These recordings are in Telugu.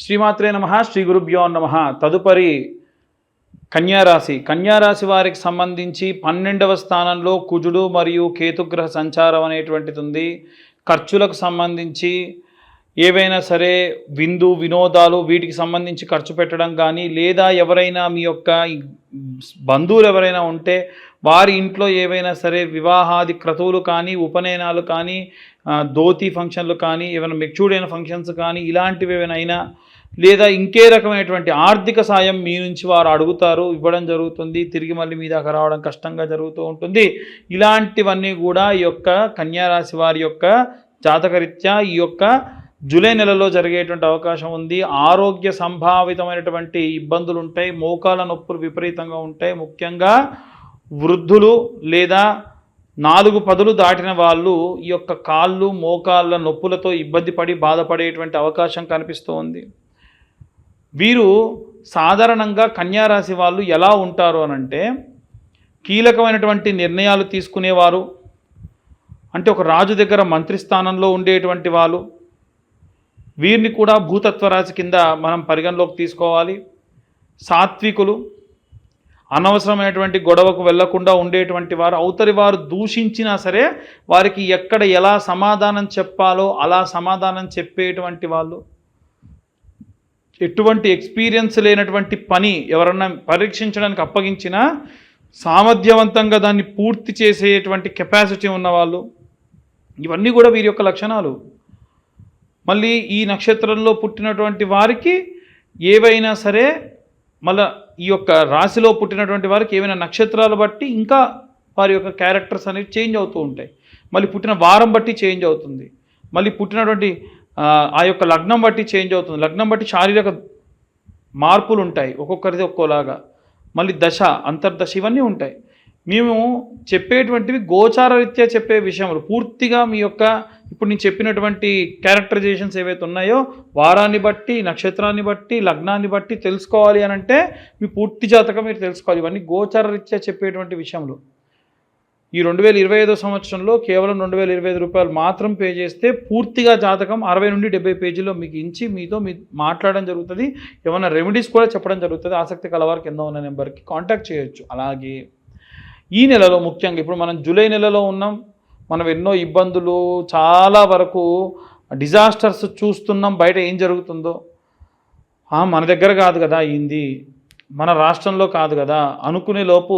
శ్రీమాత్రే నమః, శ్రీ గురుభ్యో నమః. తదుపరి కన్యారాశి వారికి సంబంధించి 12వ స్థానంలో కుజుడు మరియు కేతుగ్రహ సంచారం అనేటువంటిది ఉంది. ఖర్చులకు సంబంధించి ఏవైనా సరే వినోదాలు వీటికి సంబంధించి ఖర్చు పెట్టడం కానీ, లేదా ఎవరైనా మీ యొక్క బంధువులు ఎవరైనా ఉంటే వారి ఇంట్లో ఏవైనా సరే వివాహాది క్రతువులు కానీ, ఉపనయనాలు కానీ, ధోతి ఫంక్షన్లు కానీ, ఏమైనా మెచ్యూర్డ్ అయిన ఫంక్షన్స్ కానీ, ఇలాంటివి ఏమైనా, లేదా ఇంకే రకమైనటువంటి ఆర్థిక సాయం మీ నుంచి వారు అడుగుతారు, ఇవ్వడం జరుగుతుంది. తిరిగి మళ్ళీ మీ దాకా రావడం కష్టంగా జరుగుతూ ఉంటుంది. ఇలాంటివన్నీ కూడా ఈ యొక్క కన్యారాశి వారి యొక్క జాతకరీత్యా ఈ యొక్క జూలై నెలలో జరిగేటువంటి అవకాశం ఉంది. ఆరోగ్య సంభావితమైనటువంటి ఇబ్బందులు ఉంటాయి. మోకాల నొప్పులు విపరీతంగా ఉంటాయి. ముఖ్యంగా వృద్ధులు లేదా 4 పదులు దాటిన వాళ్ళు ఈ యొక్క కాళ్ళు మోకాళ్ళ నొప్పులతో ఇబ్బంది పడి బాధపడేటువంటి అవకాశం కనిపిస్తూ ఉంది. వీరు సాధారణంగా కన్యారాశి వాళ్ళు ఎలా ఉంటారు అనంటే, కీలకమైనటువంటి నిర్ణయాలు తీసుకునేవారు, అంటే ఒక రాజు దగ్గర మంత్రి స్థానంలో ఉండేటువంటి వాళ్ళు. వీరిని కూడా భూతత్వ రాశి కింద మనం పరిగణలోకి తీసుకోవాలి. సాత్వికులు, అనవసరమైనటువంటి గొడవకు వెళ్లకుండా ఉండేటువంటి వారు, అవతలి వారు దూషించినా సరే వారికి ఎక్కడ ఎలా సమాధానం చెప్పాలో అలా సమాధానం చెప్పేటువంటి వాళ్ళు. ఎటువంటి ఎక్స్పీరియన్స్ లేనటువంటి పని ఎవరన్నా పరీక్షించడానికి అప్పగించినా సామర్థ్యవంతంగా దాన్ని పూర్తి చేసేటువంటి కెపాసిటీ ఉన్నవాళ్ళు. ఇవన్నీ కూడా వీరి యొక్క లక్షణాలు. మళ్ళీ ఈ నక్షత్రంలో పుట్టినటువంటి వారికి ఏవైనా సరే, మళ్ళీ ఈ యొక్క రాశిలో పుట్టినటువంటి వారికి ఏవైనా నక్షత్రాలు బట్టి ఇంకా వారి యొక్క క్యారెక్టర్స్ అనేవి చేంజ్ అవుతూ ఉంటాయి. మళ్ళీ పుట్టిన వారం బట్టి చేంజ్ అవుతుంది. మళ్ళీ పుట్టినటువంటి ఆ యొక్క లగ్నం బట్టి చేంజ్ అవుతుంది. లగ్నం బట్టి శారీరక మార్పులు ఉంటాయి, ఒక్కొక్కరిది ఒక్కోలాగా. మళ్ళీ దశ, అంతర్దశ, ఇవన్నీ ఉంటాయి. మేము చెప్పేటువంటివి గోచార రీత్యా చెప్పే విషయములు. పూర్తిగా మీ యొక్క ఇప్పుడు నేను చెప్పినటువంటి క్యారెక్టరైజేషన్స్ ఏవైతే ఉన్నాయో వారాన్ని బట్టి, నక్షత్రాన్ని బట్టి, లగ్నాన్ని బట్టి తెలుసుకోవాలి అని అంటే మీ పూర్తి జాతకం మీరు తెలుసుకోవాలి. ఇవన్నీ గోచార రీత్యా చెప్పేటువంటి విషయములు. ఈ 2025 సంవత్సరంలో కేవలం 2025 రూపాయలు మాత్రం పే చేస్తే పూర్తిగా జాతకం 60 నుండి 70 పేజీల్లో మీకు ఇచ్చి మీతో మాట్లాడడం జరుగుతుంది. ఏమైనా రెమెడీస్ కూడా చెప్పడం జరుగుతుంది. ఆసక్తి కలవారు కింద ఉన్న నెంబర్కి కాంటాక్ట్ చేయొచ్చు. అలాగే ఈ నెలలో ముఖ్యంగా ఇప్పుడు మనం జూలై నెలలో ఉన్నాం. మనం ఎన్నో ఇబ్బందులు, చాలా వరకు డిజాస్టర్స్ చూస్తున్నాం. బయట ఏం జరుగుతుందో, మన దగ్గర కాదు కదా అయింది, మన రాష్ట్రంలో కాదు కదా అనుకునే లోపు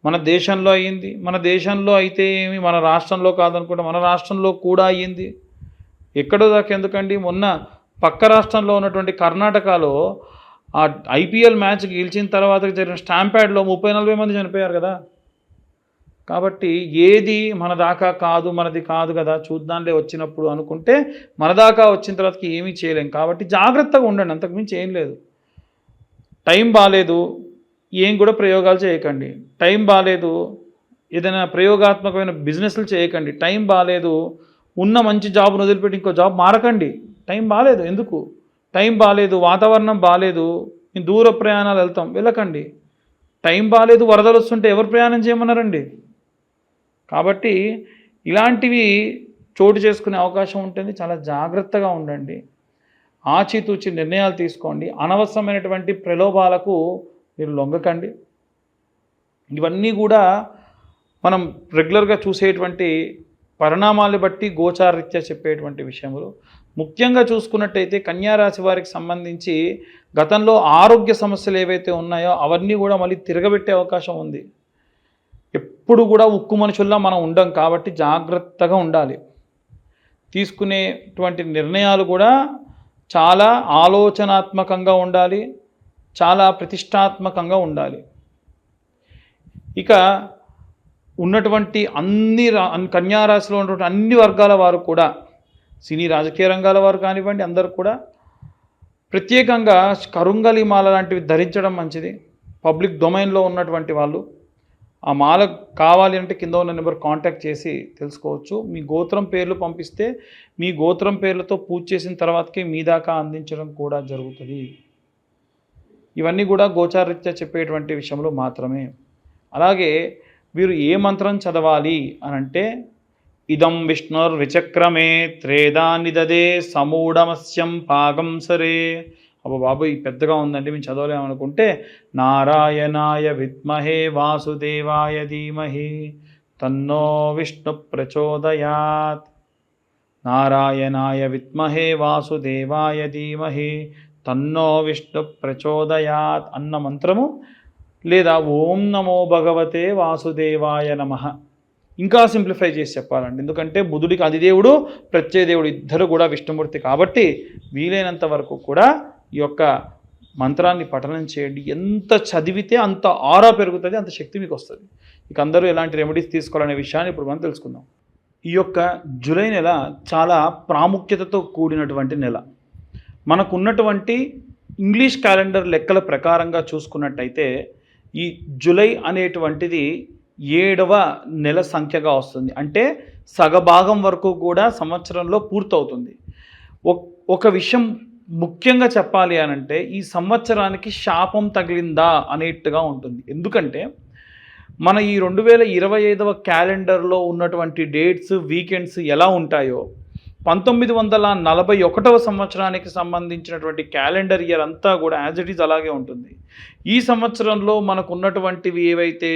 మన దేశంలో అయ్యింది. మన దేశంలో అయితే ఏమి, మన రాష్ట్రంలో కాదనుకుంటే మన రాష్ట్రంలో కూడా అయ్యింది. ఎక్కడో దాకా ఎందుకండి, మొన్న పక్క రాష్ట్రంలో ఉన్నటువంటి కర్ణాటకలో ఆ IPL మ్యాచ్ గెలిచిన తర్వాత జరిగిన స్టాంప్యాడ్లో 30-40 మంది చనిపోయారు కదా. కాబట్టి ఏది మన దాకా కాదు, మనది కాదు కదా, చూద్దాంలే వచ్చినప్పుడు అనుకుంటే మన దాకా వచ్చిన తర్వాతకి ఏమీ చేయలేం. కాబట్టి జాగ్రత్తగా ఉండండి, అంతకుమించి ఏం లేదు. టైం బాగాలేదు, ఏం కూడా ప్రయోగాలు చేయకండి. టైం బాగాలేదు, ఏదైనా ప్రయోగాత్మకమైన బిజినెస్లు చేయకండి. టైం బాగాలేదు, ఉన్న మంచి జాబ్ను వదిలిపెట్టి ఇంకో జాబ్ మారకండి. టైం బాగాలేదు, ఎందుకు? టైం బాగాలేదు, వాతావరణం బాగాలేదు, మేము దూర ప్రయాణాలు వెళ్ళకండి. టైం బాగాలేదు, వరదలు వస్తుంటే ఎవరు ప్రయాణం చేయమన్నారండి? కాబట్టి ఇలాంటివి చోటు చేసుకునే అవకాశం ఉంటుంది. చాలా జాగ్రత్తగా ఉండండి, ఆచితూచి నిర్ణయాలు తీసుకోండి. అనవసరమైనటువంటి ప్రలోభాలకు మీరు లొంగకండి. ఇవన్నీ కూడా మనం రెగ్యులర్గా చూసేటువంటి పరిణామాలను బట్టి గోచారరీత్యా చెప్పేటువంటి విషయములు. ముఖ్యంగా చూసుకున్నట్టయితే కన్యారాశి వారికి సంబంధించి గతంలో ఆరోగ్య సమస్యలు ఏవైతే ఉన్నాయో అవన్నీ కూడా మళ్ళీ తిరగబెట్టే అవకాశం ఉంది. ఎప్పుడు కూడా ఉక్కు మనుషుల్లా మనం ఉండం కాబట్టి జాగ్రత్తగా ఉండాలి. తీసుకునేటువంటి నిర్ణయాలు కూడా చాలా ఆలోచనాత్మకంగా ఉండాలి, చాలా ప్రతిష్టాత్మకంగా ఉండాలి. ఇక ఉన్నటువంటి కన్యారాశిలో ఉన్నటువంటి అన్ని వర్గాల వారు కూడా, సినీ రాజకీయ రంగాల వారు కానివ్వండి, అందరూ కూడా ప్రత్యేకంగా కరుంగలి మాల లాంటివి ధరించడం మంచిది. పబ్లిక్ డొమైన్లో ఉన్నటువంటి వాళ్ళు ఆ మాల కావాలి అంటే కింద ఉన్న నెంబర్ కాంటాక్ట్ చేసి తెలుసుకోవచ్చు. మీ గోత్రం పేర్లు పంపిస్తే మీ గోత్రం పేర్లతో పూజ చేసిన తర్వాతకే మీ దాకా అందించడం కూడా జరుగుతుంది. ఇవన్నీ కూడా గోచారరీత్యా చెప్పేటువంటి విషయంలో మాత్రమే. అలాగే వీరు ఏ మంత్రం చదవాలి అనంటే, ఇదం విష్ణుర్విచక్రమే త్రేదా నిదదే సమూఢమస్యం పాగం సరే అబ్బా బాబు ఈ పెద్దగా ఉందండి మేము చదవలేమనుకుంటే నారాయణాయ విద్మహే వాసుదేవాయ ధీమహి తన్నో విష్ణు ప్రచోదయాత్, నారాయణాయ విద్మహే వాసుదేవాయ ధీమహి తన్నో విష్ణు ప్రచోదయాత్ అన్న మంత్రము, లేదా ఓం నమో భగవతే వాసుదేవాయ నమః. ఇంకా సింప్లిఫై చేసి చెప్పాలండి, ఎందుకంటే బుధుడికి అధిదేవుడు ప్రత్యయదేవుడు ఇద్దరు కూడా విష్ణుమూర్తి కాబట్టి వీలైనంత వరకు కూడా ఈ యొక్క మంత్రాన్ని పఠనం చేయండి. ఎంత చదివితే అంత ఆరా పెరుగుతుంది, అంత శక్తి మీకు వస్తుంది. ఇక అందరూ ఎలాంటి రెమెడీస్ తీసుకోవాలనే విషయాన్ని ఇప్పుడు మనం తెలుసుకుందాం. ఈ యొక్క జూలై నెల చాలా ప్రాముఖ్యతతో కూడినటువంటి నెల. మనకున్నటువంటి ఇంగ్లీష్ క్యాలెండర్ లెక్కల ప్రకారంగా చూసుకున్నట్టయితే ఈ జూలై అనేటువంటిది 7వ నెల సంఖ్యగా వస్తుంది. అంటే సగభాగం వరకు కూడా సంవత్సరంలో పూర్తవుతుంది. ఒక విషయం ముఖ్యంగా చెప్పాలి అనంటే ఈ సంవత్సరానికి శాపం తగిలిందా అనేట్టుగా ఉంటుంది. ఎందుకంటే మన ఈ 2025వ క్యాలెండర్లో ఉన్నటువంటి డేట్స్ వీకెండ్స్ ఎలా ఉంటాయో 1941వ సంవత్సరానికి సంబంధించినటువంటి క్యాలెండర్ ఇయర్ అంతా కూడా యాజ్ ఇట్ ఈజ్ అలాగే ఉంటుంది. ఈ సంవత్సరంలో మనకు ఉన్నటువంటివి ఏవైతే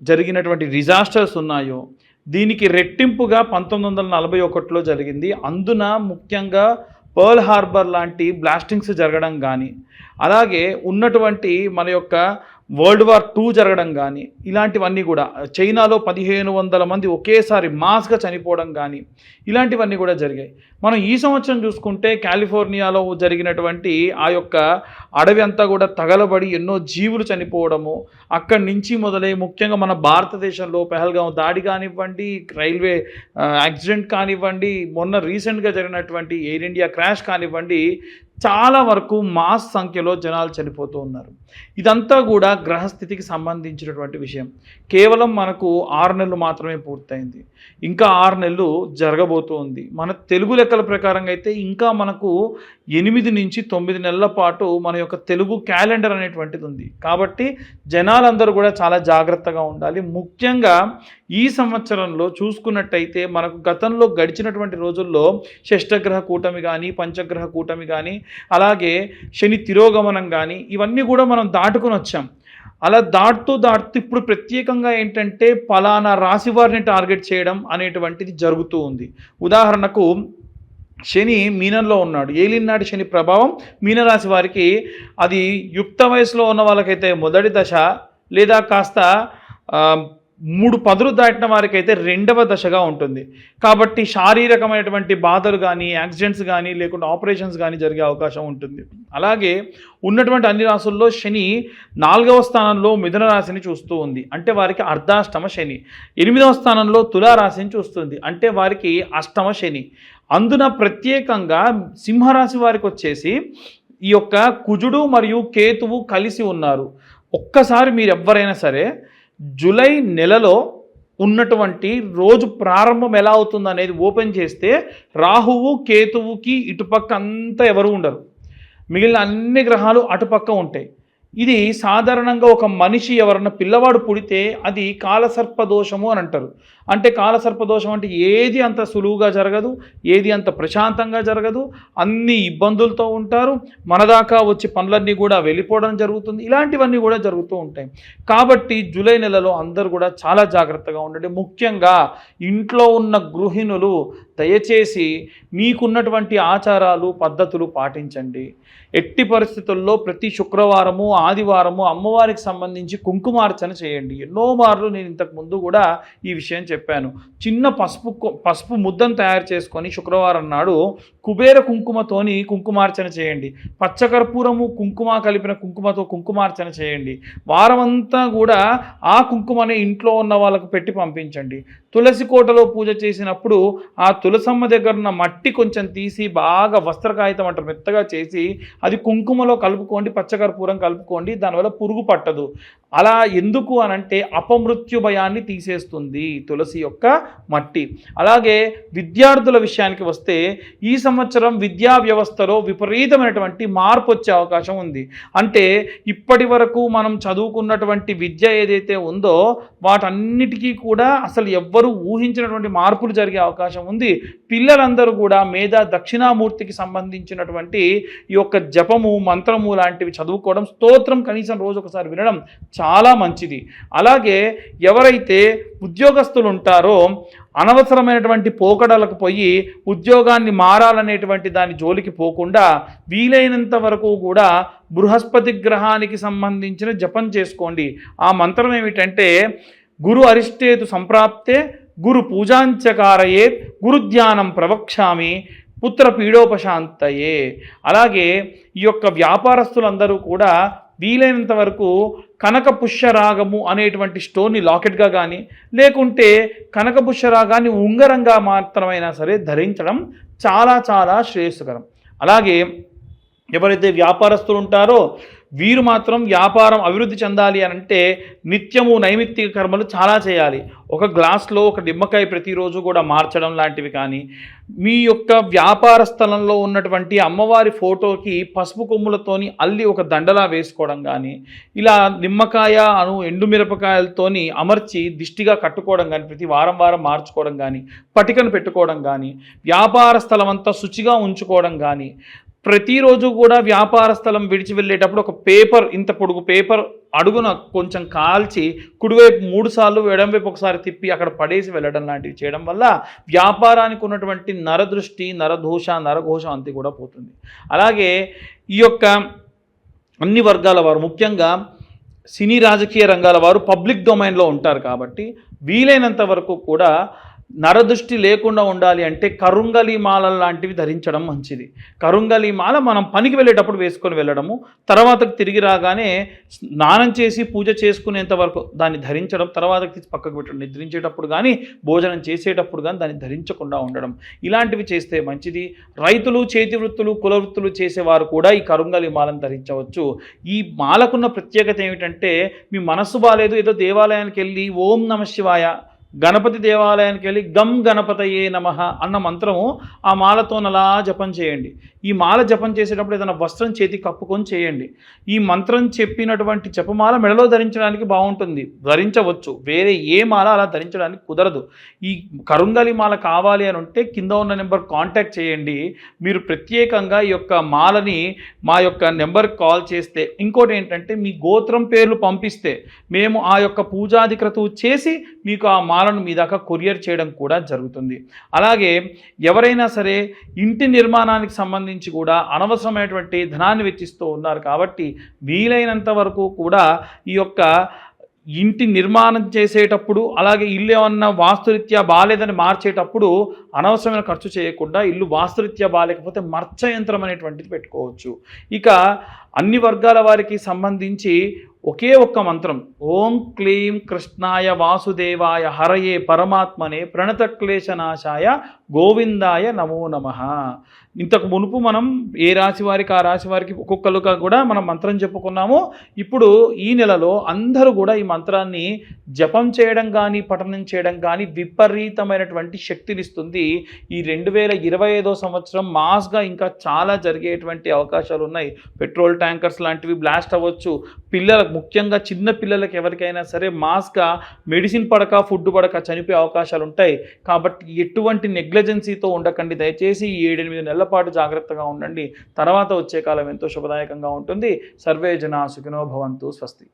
జరిగినటువంటి డిజాస్టర్స్ ఉన్నాయో దీనికి రెట్టింపుగా 1941లో జరిగింది. అందున ముఖ్యంగా పర్ల్ హార్బర్ లాంటి బ్లాస్టింగ్స్ జరగడం కానీ, అలాగే ఉన్నటువంటి మన యొక్క వరల్డ్ వార్ 2 జరగడం కానీ, ఇలాంటివన్నీ కూడా చైనాలో 1500 మంది ఒకేసారి మాస్గా చనిపోవడం కానీ ఇలాంటివన్నీ కూడా జరిగాయి. మనం ఈ సంవత్సరం చూసుకుంటే కాలిఫోర్నియాలో జరిగినటువంటి ఆ యొక్క అడవి అంతా కూడా తగలబడి ఎన్నో జీవులు చనిపోవడము, అక్కడి నుంచి మొదలై ముఖ్యంగా మన భారతదేశంలో పెహల్గాం దాడి కానివ్వండి, రైల్వే యాక్సిడెంట్ కానివ్వండి, మొన్న రీసెంట్గా జరిగినటువంటి ఎయిర్ ఇండియా క్రాష్ కానివ్వండి, చాలా వరకు మాస్ సంఖ్యలో జనాలు చనిపోతూ ఉన్నారు. ఇదంతా కూడా గ్రహస్థితికి సంబంధించినటువంటి విషయం. కేవలం మనకు 6 నెలలు మాత్రమే పూర్తయింది, ఇంకా 6 నెలలు జరగబోతూ ఉంది. మన తెలుగు లెక్కల ప్రకారంగా అయితే ఇంకా మనకు 8 నుంచి 9 నెలల పాటు మన యొక్క తెలుగు క్యాలెండర్ అనేటువంటిది ఉంది. కాబట్టి జనాలందరూ కూడా చాలా జాగ్రత్తగా ఉండాలి. ముఖ్యంగా ఈ సంవత్సరంలో చూసుకున్నట్టయితే మనకు గతంలో గడిచినటువంటి రోజుల్లో షష్టగ్రహ కూటమి కానీ, పంచగ్రహ కూటమి కానీ, అలాగే శని తిరోగమనం కానీ ఇవన్నీ కూడా మనం దాటుకుని వచ్చాం. అలా దాటుతూ ఇప్పుడు ప్రత్యేకంగా ఏంటంటే పలానా రాశి వారిని టార్గెట్ చేయడం అనేటువంటిది జరుగుతూ ఉంది. ఉదాహరణకు శని మీనంలో ఉన్నాడు, ఏలినాటి శని ప్రభావం మీనరాశి వారికి అది యుక్త వయసులో ఉన్న వాళ్ళకైతే మొదటి దశ, లేదా కాస్త 3 పదులు దాటిన వారికి అయితే 2వ దశగా ఉంటుంది. కాబట్టి శారీరకమైనటువంటి బాధలు కానీ, యాక్సిడెంట్స్ కానీ, లేకుంటే ఆపరేషన్స్ కానీ జరిగే అవకాశం ఉంటుంది. అలాగే ఉన్నటువంటి అన్ని రాశుల్లో శని 4వ స్థానంలో మిథున రాశిని చూస్తూ ఉంది, అంటే వారికి అర్ధాష్టమ శని. 8వ స్థానంలో తులారాశిని చూస్తుంది, అంటే వారికి అష్టమ శని. అందున ప్రత్యేకంగా సింహరాశి వారికి వచ్చేసి ఈ యొక్క కుజుడు మరియు కేతువు కలిసి ఉన్నారు. ఒక్కసారి మీరు ఎవ్వరైనా సరే జూలై నెలలో ఉన్నటువంటి రోజు ప్రారంభం ఎలా అవుతుంది అనేది ఓపెన్ చేస్తే రాహువు కేతువుకి ఇటుపక్క అంతా ఎవరు ఉండరు, మిగిలిన అన్ని గ్రహాలు అటుపక్క ఉంటాయి. ఇది సాధారణంగా ఒక మనిషి ఎవరన్నా పిల్లవాడు పుడితే అది కాలసర్పదోషము అని అంటారు. అంటే కాలసర్పదోషం అంటే ఏది అంత సులువుగా జరగదు, ఏది అంత ప్రశాంతంగా జరగదు, అన్ని ఇబ్బందులతో ఉంటారు, మనదాకా వచ్చి పనులన్నీ కూడా వెళ్ళిపోవడం జరుగుతుంది, ఇలాంటివన్నీ కూడా జరుగుతూ ఉంటాయి. కాబట్టి జూలై నెలలో అందరూ కూడా చాలా జాగ్రత్తగా ఉండండి. ముఖ్యంగా ఇంట్లో ఉన్న గృహిణులు దయచేసి మీకున్నటువంటి ఆచారాలు పద్ధతులు పాటించండి. ఎట్టి పరిస్థితుల్లో ప్రతి శుక్రవారము ఆదివారము అమ్మవారికి సంబంధించి కుంకుమార్చన చేయండి. ఎన్నో మార్లు నేను ఇంతకు ముందు కూడా ఈ విషయం చెప్పాను. చిన్న పసుపు ముద్దను తయారు చేసుకొని శుక్రవారం నాడు కుబేర కుంకుమతోని కుంకుమార్చన చేయండి. పచ్చకర్పూరము కుంకుమ కలిపిన కుంకుమతో కుంకుమార్చన చేయండి. వారమంతా కూడా ఆ కుంకుమని ఇంట్లో ఉన్న వాళ్ళకు పెట్టి పంపించండి. తులసి కోటలో పూజ చేసినప్పుడు ఆ తులసమ్మ దగ్గర ఉన్న మట్టి కొంచెం తీసి బాగా వస్త్రకాగితం అంటారు మెత్తగా చేసి అది కుంకుమలో కలుపుకోండి, పచ్చకర్పూరం కలుపుకోండి, దానివల్ల పురుగు పట్టదు. అలా ఎందుకు అనంటే అపమృత్యు భయాన్ని తీసేస్తుంది తులసి యొక్క మట్టి. అలాగే విద్యార్థుల విషయానికి వస్తే ఈ సంవత్సరం విద్యా వ్యవస్థలో విపరీతమైనటువంటి మార్పు వచ్చే అవకాశం ఉంది. అంటే ఇప్పటి వరకు మనం చదువుకున్నటువంటి విద్య ఏదైతే ఉందో వాటన్నిటికీ కూడా అసలు ఎవ్వరూ ఊహించినటువంటి మార్పులు జరిగే అవకాశం ఉంది. పిల్లలందరూ కూడా మేధా దక్షిణామూర్తికి సంబంధించినటువంటి ఈ యొక్క జపము మంత్రము లాంటివి చదువుకోవడం, స్తోత్రం కనీసం రోజు ఒకసారి వినడం చాలా మంచిది. అలాగే ఎవరైతే ఉద్యోగస్తులు ఉంటారో అనవసరమైనటువంటి పోకడలకు పోయి ఉద్యోగాన్ని మారాలనేటువంటి దాని జోలికి పోకుండా వీలైనంత వరకు కూడా బృహస్పతి గ్రహానికి సంబంధించిన జపం చేసుకోండి. ఆ మంత్రం ఏమిటంటే గురు అరిష్టేతు సంప్రాప్తే గురు పూజాంచకారయే గురుధ్యానం ప్రవక్ష్యామి పుత్ర పీడోపశాంతయే. అలాగే ఈ యొక్క వ్యాపారస్తులందరూ కూడా వీలైనంత వరకు కనక పుష్యరాగము అనేటువంటి స్టోన్ని లాకెట్గా కానీ లేకుంటే కనక పుష్యరాగాన్ని ఉంగరంగా మాత్రమైనా సరే ధరించడం చాలా చాలా శ్రేయస్కరం. అలాగే ఎవరైతే వ్యాపారస్తులు ఉంటారో వీరు మాత్రం వ్యాపారం అభివృద్ధి చెందాలి అని అంటే నిత్యము నైమిత్తిక కర్మలు చాలా చేయాలి. ఒక గ్లాస్లో ఒక నిమ్మకాయ ప్రతిరోజు కూడా మార్చడం లాంటివి కానీ, మీ యొక్క వ్యాపార స్థలంలో ఉన్నటువంటి అమ్మవారి ఫోటోకి పసుపు కొమ్ములతోని అల్లి ఒక దండలా వేసుకోవడం కానీ, ఇలా నిమ్మకాయ ఎండుమిరపకాయలతోని అమర్చి దిష్టిగా కట్టుకోవడం కానీ, ప్రతి వారం వారం మార్చుకోవడం కానీ, పటికను పెట్టుకోవడం కానీ, వ్యాపార స్థలం అంతా శుచిగా ఉంచుకోవడం కానీ, ప్రతిరోజు కూడా వ్యాపార స్థలం విడిచి వెళ్ళేటప్పుడు ఒక పేపర్, ఇంత పొడుగు పేపర్ అడుగున కొంచెం కాల్చి కుడివైపు 3 సార్లు ఎడంవైపు ఒకసారి తిప్పి అక్కడ పడేసి వెళ్ళడం లాంటివి చేయడం వల్ల వ్యాపారానికి ఉన్నటువంటి నరదృష్టి, నరదోష, నరఘోషం అంతా కూడా పోతుంది. అలాగే ఈ యొక్క అన్ని వర్గాల వారు, ముఖ్యంగా సినీ రాజకీయ రంగాల వారు పబ్లిక్ డొమైన్లో ఉంటారు కాబట్టి వీలైనంత వరకు కూడా నరదృష్టి లేకుండా ఉండాలి అంటే కరుంగలి మాల లాంటివి ధరించడం మంచిది. కరుంగలి మాల మనం పనికి వెళ్ళేటప్పుడు వేసుకొని వెళ్ళడము, తర్వాత తిరిగి రాగానే స్నానం చేసి పూజ చేసుకునేంత వరకు దాన్ని ధరించడం, తర్వాత తీసి పక్కకు పెట్టడం, నిద్రించేటప్పుడు కానీ భోజనం చేసేటప్పుడు కానీ దాన్ని ధరించకుండా ఉండడం, ఇలాంటివి చేస్తే మంచిది. రైతులు, చేతి వృత్తులు, కుల వృత్తులు చేసేవారు కూడా ఈ కరుంగలి మాలను ధరించవచ్చు. ఈ మాలకున్న ప్రత్యేకత ఏమిటంటే మీ మనస్సు బాలేదు, ఏదో దేవాలయానికి వెళ్ళి ఓం నమ శివాయ, గణపతి దేవాలయానికి వెళ్ళి గం గణపతయే నమః అన్న మంత్రము ఆ మాలతో అలా జపం చేయండి. ఈ మాల జపం చేసేటప్పుడు ఏదైనా వస్త్రం చేతి కప్పుకొని చేయండి. ఈ మంత్రం చెప్పినటువంటి జపమాల మెడలో ధరించడానికి బాగుంటుంది, ధరించవచ్చు. వేరే ఏ మాల అలా ధరించడానికి కుదరదు. ఈ కరుంగలి మాల కావాలి అని ఉంటే కింద ఉన్న నెంబర్ కాంటాక్ట్ చేయండి. మీరు ప్రత్యేకంగా ఈ యొక్క మాలని మా యొక్క నెంబర్కి కాల్ చేస్తే, ఇంకోటి ఏంటంటే మీ గోత్రం పేర్లు పంపిస్తే మేము ఆ యొక్క పూజాధిక్రతువు చేసి మీకు ఆ మాలను మీ దాకా కొరియర్ చేయడం కూడా జరుగుతుంది. అలాగే ఎవరైనా సరే ఇంటి నిర్మాణానికి సంబంధించి కూడా అనవసరమైనటువంటి ధనాన్ని వెచ్చిస్తూ ఉన్నారు కాబట్టి వీలైనంత వరకు కూడా ఈ యొక్క ఇంటి నిర్మాణం చేసేటప్పుడు, అలాగే ఇల్లు ఏమన్నా వాస్తురీత్యా బాగాలేదని మార్చేటప్పుడు అనవసరమైన ఖర్చు చేయకుండా ఇల్లు వాస్తురీత్యా బాగాలేకపోతే మర్చ యంత్రం అనేటువంటిది పెట్టుకోవచ్చు. ఇక అన్ని వర్గాల వారికి సంబంధించి ఒకే ఒక్క మంత్రం, ఓం క్లీం కృష్ణాయ వాసుదేవాయ హరయే పరమాత్మనే ప్రణతక్లేశనాశాయ గోవిందాయ నమో నమః. ఇంతకు మునుపు మనం ఏ రాశి వారికి ఆ రాశి వారికి ఒక్కొక్కరుగా కూడా మనం మంత్రం చెప్పుకున్నాము. ఇప్పుడు ఈ నెలలో అందరూ కూడా ఈ మంత్రాన్ని జపం చేయడం కానీ పఠనం చేయడం కానీ విపరీతమైనటువంటి శక్తినిస్తుంది. ఈ 2025 సంవత్సరం మాస్గా ఇంకా చాలా జరిగేటువంటి అవకాశాలు ఉన్నాయి. పెట్రోల్ ట్యాంకర్స్ లాంటివి బ్లాస్ట్ అవ్వచ్చు. పిల్లలకు, ముఖ్యంగా చిన్న పిల్లలకి ఎవరికైనా సరే మాస్గా మెడిసిన్ పడక ఫుడ్ పడక చనిపోయే అవకాశాలు ఉంటాయి. కాబట్టి ఎటువంటి నెగ్లిజెన్సీతో ఉండకండి. దయచేసి 7-8 నెలల పాటు జాగ్రత్తగా ఉండండి. తర్వాత వచ్చే కాలం ఎంతో శుభదాయకంగా ఉంటుంది. సర్వే జనా సుఖినో భవంతు. స్వస్తి.